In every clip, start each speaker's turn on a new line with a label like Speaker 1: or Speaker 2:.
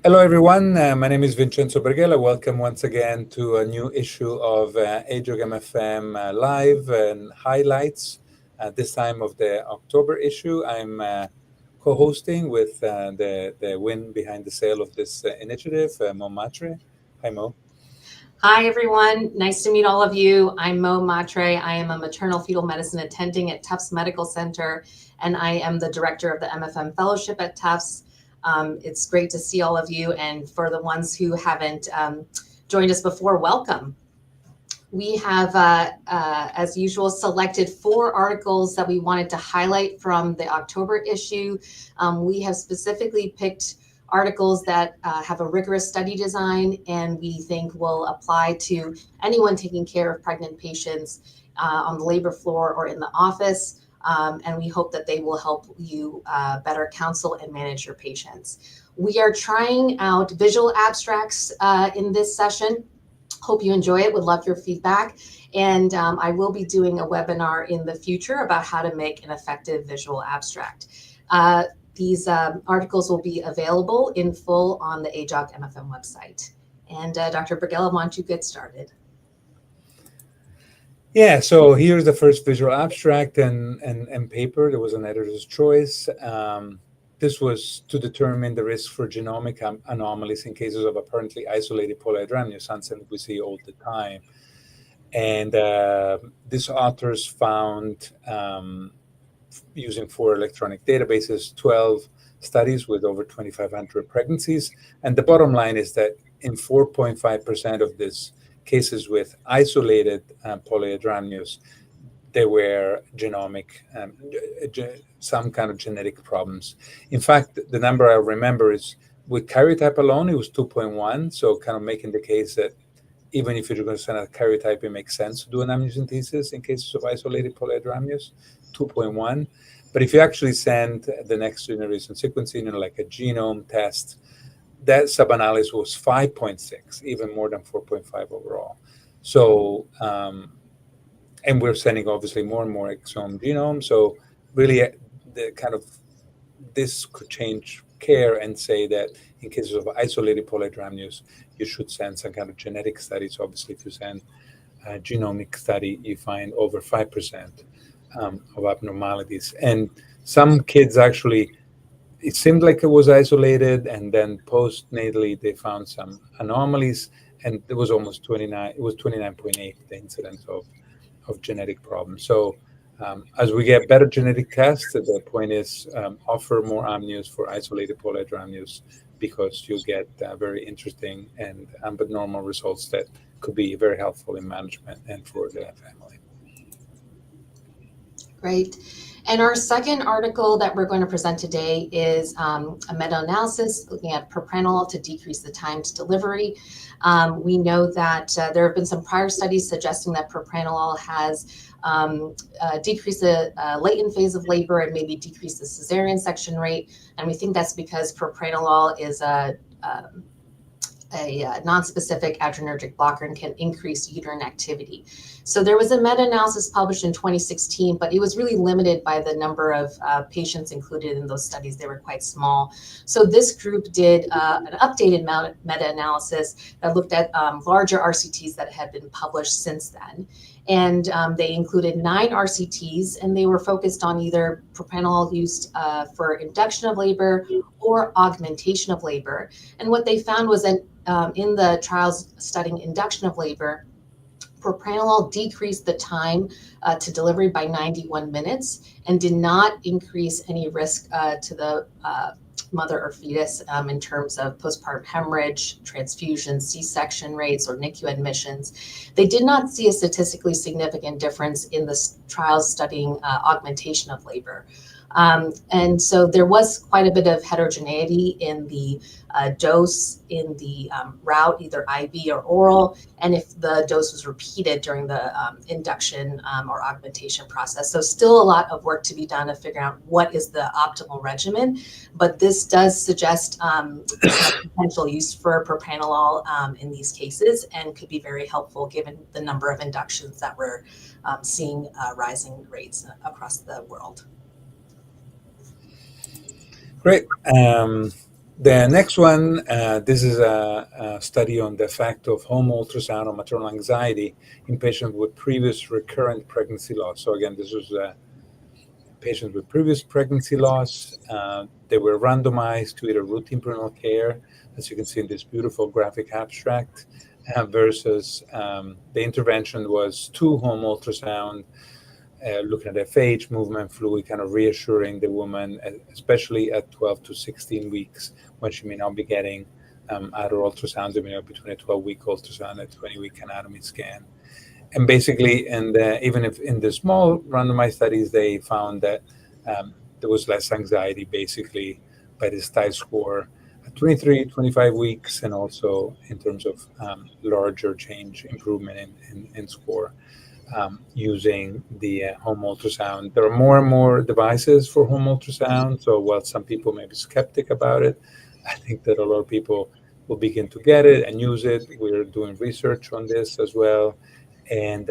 Speaker 1: Hello, everyone. My name is Vincenzo Berghella. Welcome once again to a new issue of AJOG MFM Live and Highlights. This time of the October issue, I'm co-hosting with the win behind the sale of this initiative, Mhatre. Hi, Mo.
Speaker 2: Hi, everyone. Nice to meet all of you. I'm Mhatre. I am a maternal fetal medicine attending at Tufts Medical Center, and I am the director of the MFM Fellowship at Tufts. It's great to see all of you, and for the ones who haven't joined us before, welcome. We have, as usual, selected 4 articles that we wanted to highlight from the October issue. We have specifically picked articles that have a rigorous study design and we think will apply to anyone taking care of pregnant patients on the labor floor or in the office. And we hope that they will help you better counsel and manage your patients. We are trying out visual abstracts in this session. Hope you enjoy it. Would love your feedback. And I will be doing a webinar in the future about how to make an effective visual abstract. These articles will be available in full on the AJOG MFM website. And Dr. Berghella, why don't you get started?
Speaker 1: Yeah, so here's the first visual abstract and paper. There was an editor's choice. This was to determine the risk for genomic anomalies in cases of apparently isolated polyhydramnios, something we see all the time. And these authors found, using 4 electronic databases, 12 studies with over 2,500 pregnancies. And the bottom line is that in 4.5% of these cases with isolated polyhydramnios, there were genomic, some kind of genetic problems. In fact, the number I remember is with karyotype alone, it was 2.1. So kind of making the case that even if you're going to send a karyotype, it makes sense to do an amniocentesis in cases of isolated polyhydramnios, 2.1. But if you actually send the next generation sequencing, like a genome test, that sub-analysis was 5.6, even more than 4.5 overall. So, and we're sending obviously more and more exome genomes. So really, the kind of this could change care and say that in cases of isolated polyhydramnios, you should send some kind of genetic studies. Obviously, if you send a genomic study, you find over 5% of abnormalities. And some kids actually, it seemed like it was isolated, and then postnatally they found some anomalies, and it was almost 29. It was 29.8, the incidence of genetic problems. So as we get better genetic tests, the point is offer more amnios for isolated polyhydramnios, because you'll get very interesting and abnormal results that could be very helpful in management and for the family.
Speaker 2: Great. And our second article that we're going to present today is a meta-analysis looking at propranolol to decrease the time to delivery. We know that there have been some prior studies suggesting that propranolol has decreased the latent phase of labor and maybe decreased the cesarean section rate. And we think that's because propranolol is a non-specific adrenergic blocker and can increase uterine activity. So there was a meta-analysis published in 2016, but it was really limited by the number of patients included in those studies. They were quite small. So this group did an updated meta-analysis that looked at larger RCTs that had been published since then. And they included 9 RCTs, and they were focused on either propranolol used for induction of labor or augmentation of labor. And what they found was that in the trials studying induction of labor, propranolol decreased the time to delivery by 91 minutes and did not increase any risk to the mother or fetus in terms of postpartum hemorrhage, transfusion, C-section rates, or NICU admissions. They did not see a statistically significant difference in the trials studying augmentation of labor. And so there was quite a bit of heterogeneity in the dose, in the route, either IV or oral, and if the dose was repeated during the induction or augmentation process. So still a lot of work to be done to figure out what is the optimal regimen, but this does suggest potential use for propranolol in these cases and could be very helpful given the number of inductions that we're seeing rising rates across the world.
Speaker 1: Great. The next one, this is a study on the effect of home ultrasound on maternal anxiety in patients with previous recurrent pregnancy loss. So again, this was patients with previous pregnancy loss. They were randomized to either routine prenatal care, as you can see in this beautiful graphic abstract, versus the intervention was 2 home ultrasound, looking at FH, movement, fluid, kind of reassuring the woman, especially at 12 to 16 weeks, when she may not be getting other ultrasounds, between a 12-week ultrasound and a 20-week anatomy scan. And basically, even if in the small randomized studies, they found that there was less anxiety, basically, by the STI score at 23, 25 weeks, and also in terms of larger change improvement in score. Using the home ultrasound. There are more and more devices for home ultrasound. So while some people may be skeptic about it, I think that a lot of people will begin to get it and use it. We're doing research on this as well. And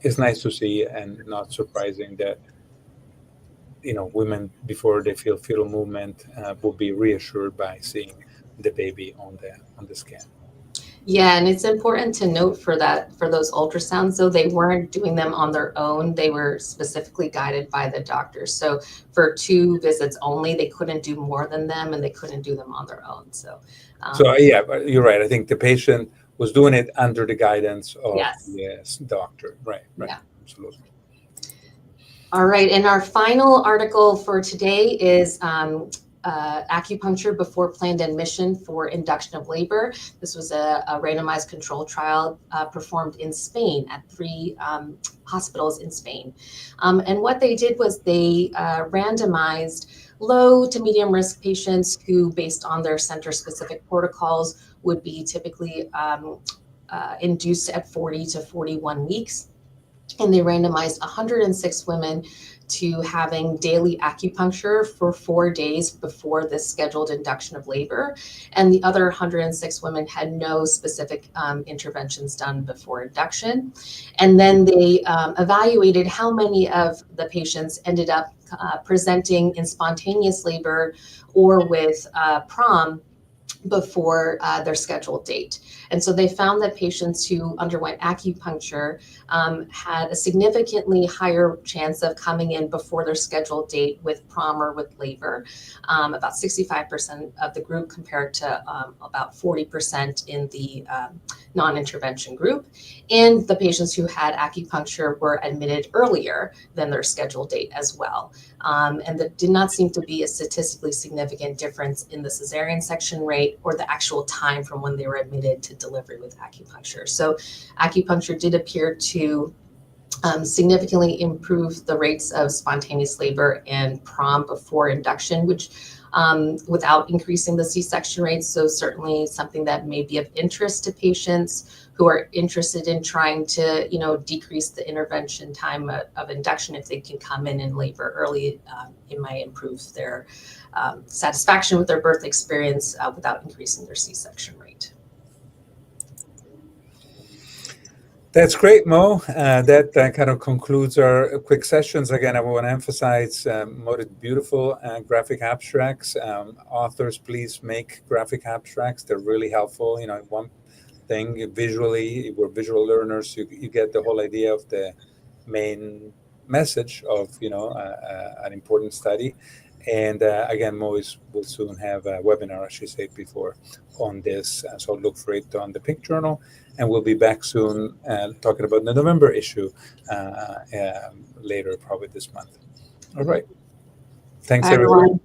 Speaker 1: it's nice to see, and not surprising, that women, before they feel fetal movement, will be reassured by seeing the baby on the scan.
Speaker 2: Yeah, and it's important to note for those ultrasounds, though, they weren't doing them on their own. They were specifically guided by the doctors. So for 2 visits only, they couldn't do more than them, and they couldn't do them on their own. So
Speaker 1: yeah, you're right. I think the patient was doing it under the guidance of the doctor. Right. Yeah. Absolutely.
Speaker 2: All right, and our final article for today is acupuncture before planned admission for induction of labor. This was a randomized control trial performed in Spain at 3 hospitals in Spain. And what they did was they randomized low to medium risk patients who, based on their center-specific protocols, would be typically induced at 40 to 41 weeks. And they randomized 106 women to having daily acupuncture for 4 days before this scheduled induction of labor. And the other 106 women had no specific interventions done before induction. And then they evaluated how many of the patients ended up presenting in spontaneous labor or with PROM before their scheduled date. And so they found that patients who underwent acupuncture had a significantly higher chance of coming in before their scheduled date with PROM or with labor, about 65% of the group compared to about 40% in the non-intervention group. And the patients who had acupuncture were admitted earlier than their scheduled date as well. And there did not seem to be a statistically significant difference in the cesarean section rate or the actual time from when they were admitted to delivery with acupuncture. So acupuncture did appear to significantly improve the rates of spontaneous labor and PROM before induction, which without increasing the C-section rates. So certainly something that may be of interest to patients who are interested in trying to, decrease the intervention time of induction. If they can come in labor early, it might improve their satisfaction with their birth experience without increasing their C-section rate.
Speaker 1: That's great, Mo. That kind of concludes our quick sessions. Again, I want to emphasize Mo's beautiful graphic abstracts. Authors, please make graphic abstracts. They're really helpful. One thing, visually, we're visual learners. You get the whole idea of the main message of an important study. And again, Mo will soon have a webinar, as she said before, on this. So look for it on the Pink Journal. And we'll be back soon talking about the November issue later, probably this month. All right. Thanks, everyone.